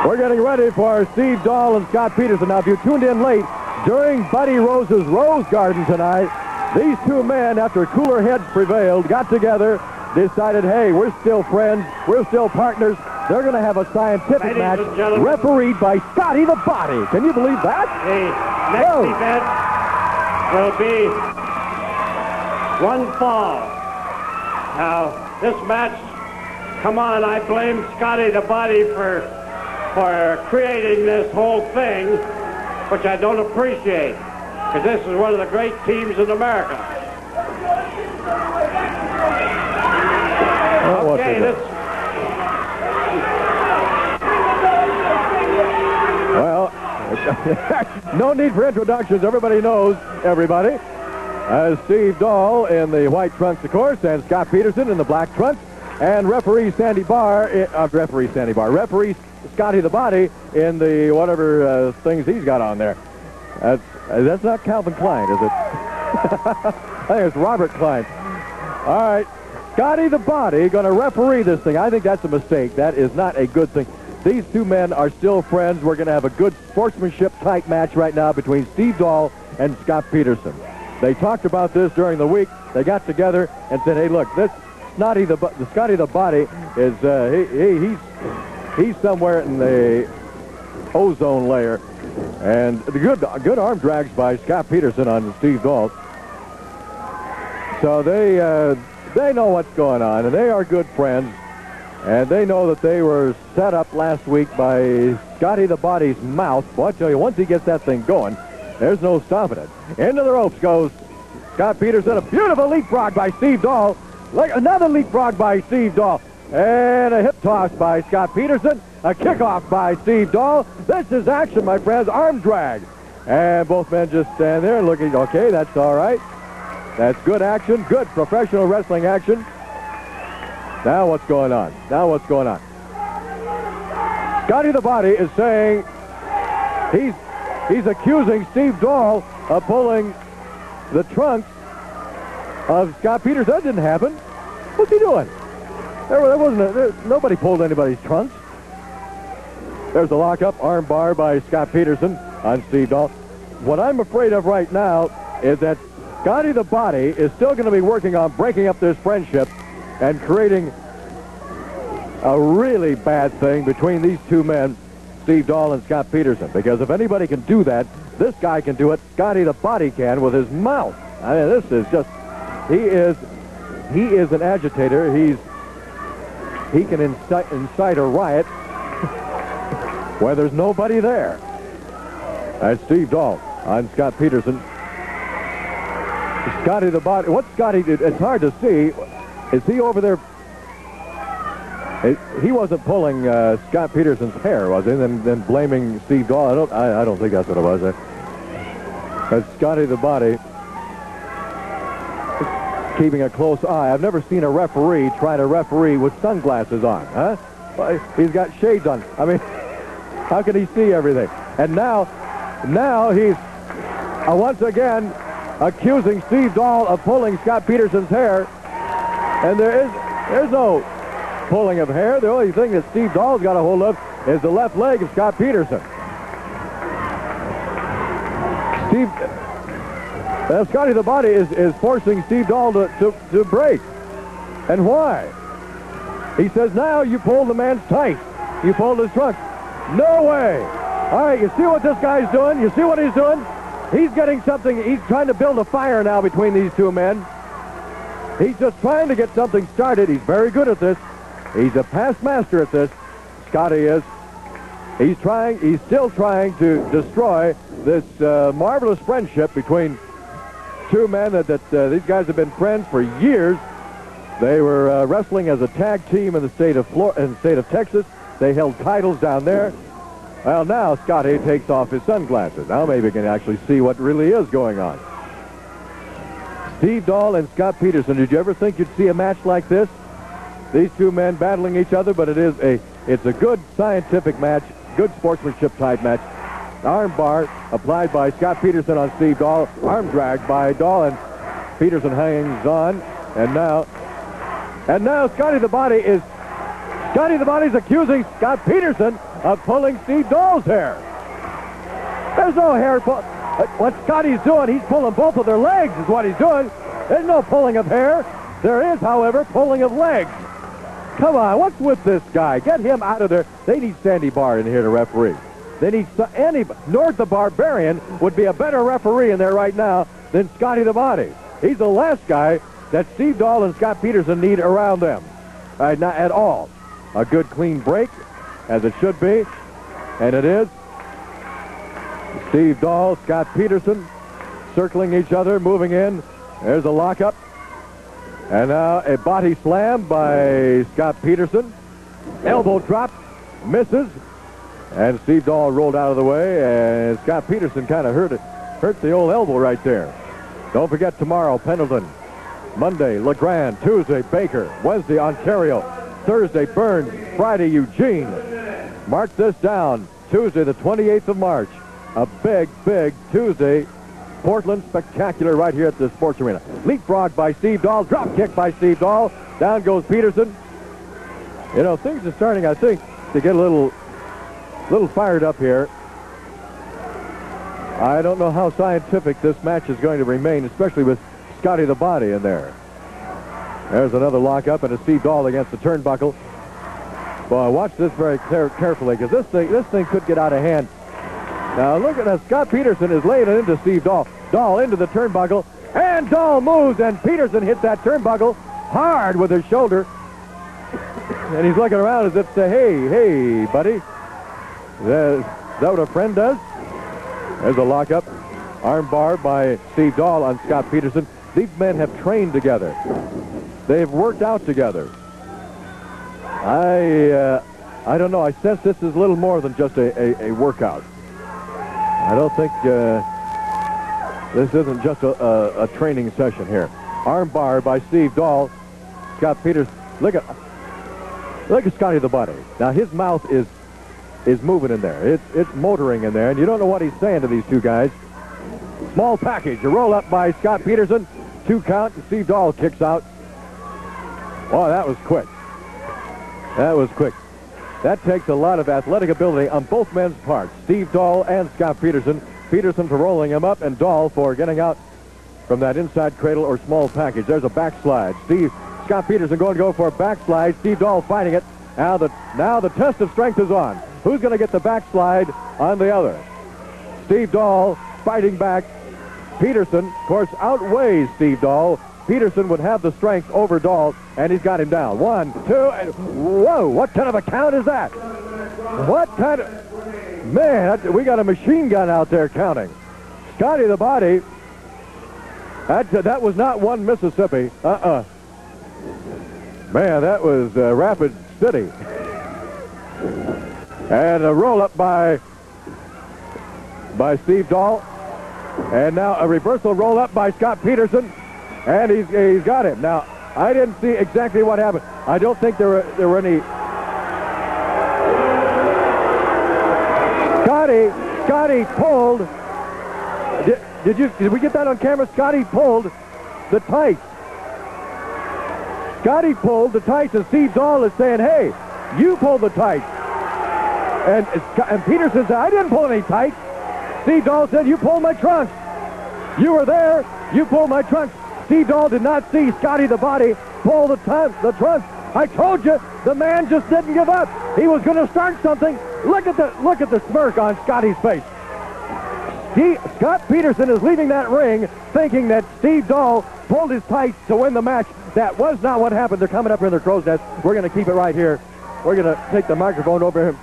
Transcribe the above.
We're getting ready for Steve Dahl and Scott Peterson. Now, if you tuned in late, during Buddy Rose's Rose Garden tonight, these two men, after cooler heads prevailed, got together, decided, hey, we're still friends, we're still partners. They're going to have a scientific match refereed by Scotty the Body. Can you believe that? The next event will be one fall. Now, this match, come on, I blame Scotty the Body for creating this whole thing, which I don't appreciate, because this is one of the great teams in America. Okay, well, no need for introductions. Everybody knows everybody. Steve Dahl in the white trunks, of course, and Scott Peterson in the black trunks, and referee Scotty the Body in the whatever things he's got on there. That's not Calvin Klein, is it? I think it's Robert Klein. All right, Scotty the Body going to referee this thing. I think that's a mistake. That is not a good thing. These two men are still friends. We're going to have a good sportsmanship-type match right now between Steve Dahl and Scott Peterson. They talked about this during the week. They got together and said, hey, look, this Scotty the Body is, he's somewhere in the ozone layer. And the good arm drags by Scott Peterson on Steve Dahl. So they know what's going on, and they are good friends. And they know that they were set up last week by Scotty the Body's mouth. Boy, I tell you, once he gets that thing going, there's no stopping it. Into the ropes goes Scott Peterson. A beautiful leapfrog by Steve Dahl. Like another leapfrog by Steve Dahl. And a hip toss by Scott Peterson. A kickoff by Steve Dahl. This is action, my friends. Arm drag. And both men just stand there looking, okay, that's all right. That's good action. Good professional wrestling action. Now what's going on? Scotty the Body is saying he's accusing Steve Dahl of pulling the trunks of Scott Peterson. That didn't happen. What's he doing? Nobody pulled anybody's trunks. There's a lockup, arm bar by Scott Peterson on Steve Dahl. What I'm afraid of right now is that Scotty the Body is still going to be working on breaking up this friendship and creating a really bad thing between these two men, Steve Dahl and Scott Peterson. Because if anybody can do that, this guy can do it. Scotty the Body can with his mouth. I mean, this is just, he is an agitator. He can incite a riot where there's nobody there. That's Steve Dahl on Scott Peterson. Scotty the Body, what Scotty did, it's hard to see. Is he over there? He wasn't pulling Scott Peterson's hair, was he? Then blaming Steve Dahl. I don't think that's what it was. But Scotty the Body keeping a close eye. I've never seen a referee try to referee with sunglasses on, huh? He's got shades on. I mean, how can he see everything? And now he's once again accusing Steve Dahl of pulling Scott Peterson's hair. And there's no pulling of hair. The only thing that Steve Dahl's got a hold of is the left leg of Scott Peterson. Scotty the Body is forcing Steve Dahl to break. And why? He says, now you pulled the man's tights. You pulled his trunk. No way. All right, you see what this guy's doing? You see what he's doing? He's getting something. He's trying to build a fire now between these two men. He's just trying to get something started. He's very good at this. He's a past master at this. Scotty is. He's still trying to destroy this marvelous friendship between two men that these guys have been friends for years. They were wrestling as a tag team in the state of Texas. They held titles down there. Well, now Scotty takes off his sunglasses. Now maybe we can actually see what really is going on. Steve Dahl and Scott Peterson. Did you ever think you'd see a match like this? These two men battling each other, but it's a good scientific match, good sportsmanship type match. Arm bar applied by Scott Peterson on Steve Dahl. Arm drag by Dahl, and Peterson hangs on. And now Scotty the Body's accusing Scott Peterson of pulling Steve Dahl's hair. There's no hair. What Scotty's doing, he's pulling both of their legs is what he's doing. There's no pulling of hair. There is, however, pulling of legs. Come on, what's with this guy? Get him out of there. They need Sandy Barr in here to referee. They need North the Barbarian would be a better referee in there right now than Scotty the Body. He's the last guy that Steve Dahl and Scott Peterson need around them. Not at all. A good clean break, as it should be, and it is. Steve Dahl, Scott Peterson circling each other, moving in. There's a lockup. And now a body slam by Scott Peterson. Elbow drop, misses. And Steve Dahl rolled out of the way, and Scott Peterson kind of hurt the old elbow right there. Don't forget tomorrow, Pendleton. Monday, LeGrand. Tuesday, Baker. Wednesday, Ontario. Thursday, Burns. Friday, Eugene. Mark this down. Tuesday, the 28th of March. A big, big Tuesday. Portland Spectacular right here at the Sports Arena. Leapfrog by Steve Dahl. Drop kick by Steve Dahl. Down goes Peterson. You know, things are starting, I think, to get a little fired up here. I don't know how scientific this match is going to remain, especially with Scotty the Body in there. There's another lockup and a Steve Dahl against the turnbuckle. Boy, watch this very carefully, because this thing could get out of hand. Now look at that. Scott Peterson is laying it into Steve Dahl. Dahl into the turnbuckle, and Dahl moves, and Peterson hits that turnbuckle hard with his shoulder. And he's looking around as if to say, hey, buddy. Is that what a friend does? There's a lockup. Arm bar by Steve Dahl on Scott Peterson. These men have trained together. They've worked out together. I don't know. I sense this is a little more than just a workout. I don't think this isn't just a training session here. Arm bar by Steve Dahl. Scott Peterson. Look at Scotty the Body. Now his mouth is moving in there. It's motoring in there, and you don't know what he's saying to these two guys. Small package. A roll up by Scott Peterson. 2 count. Steve Dahl kicks out. Oh, that was quick. That was quick. That takes a lot of athletic ability on both men's parts. Steve Dahl and Scott Peterson. Peterson for rolling him up, and Dahl for getting out from that inside cradle or small package. There's a backslide. Scott Peterson going to go for a backslide. Steve Dahl fighting it. Now the test of strength is on. Who's going to get the backslide on the other? Steve Dahl fighting back. Peterson, of course, outweighs Steve Dahl. Peterson would have the strength over Dahl, and he's got him down. 1, 2, and whoa, what kind of a count is that? What kind of... Man, we got a machine gun out there counting. Scotty the Body, that was not one Mississippi. Man, that was Rapid City. And a roll-up by Steve Dahl. And now a reversal roll-up by Scott Peterson. And he's got him. Now, I didn't see exactly what happened. I don't think there were any... Scotty pulled... Did we get that on camera? Scotty pulled the tights. Scotty pulled the tights, and Steve Dahl is saying, hey, you pulled the tights. And Peterson said, I didn't pull any tights. Steve Dahl said, you pulled my trunks. You were there. You pulled my trunks. Steve Dahl did not see Scotty the Body pull the trunks. I told you, the man just didn't give up. He was going to start something. Look at the smirk on Scotty's face. Scott Peterson is leaving that ring thinking that Steve Dahl pulled his tights to win the match. That was not what happened. They're coming up here in their crow's nest. We're going to keep it right here. We're going to take the microphone over him.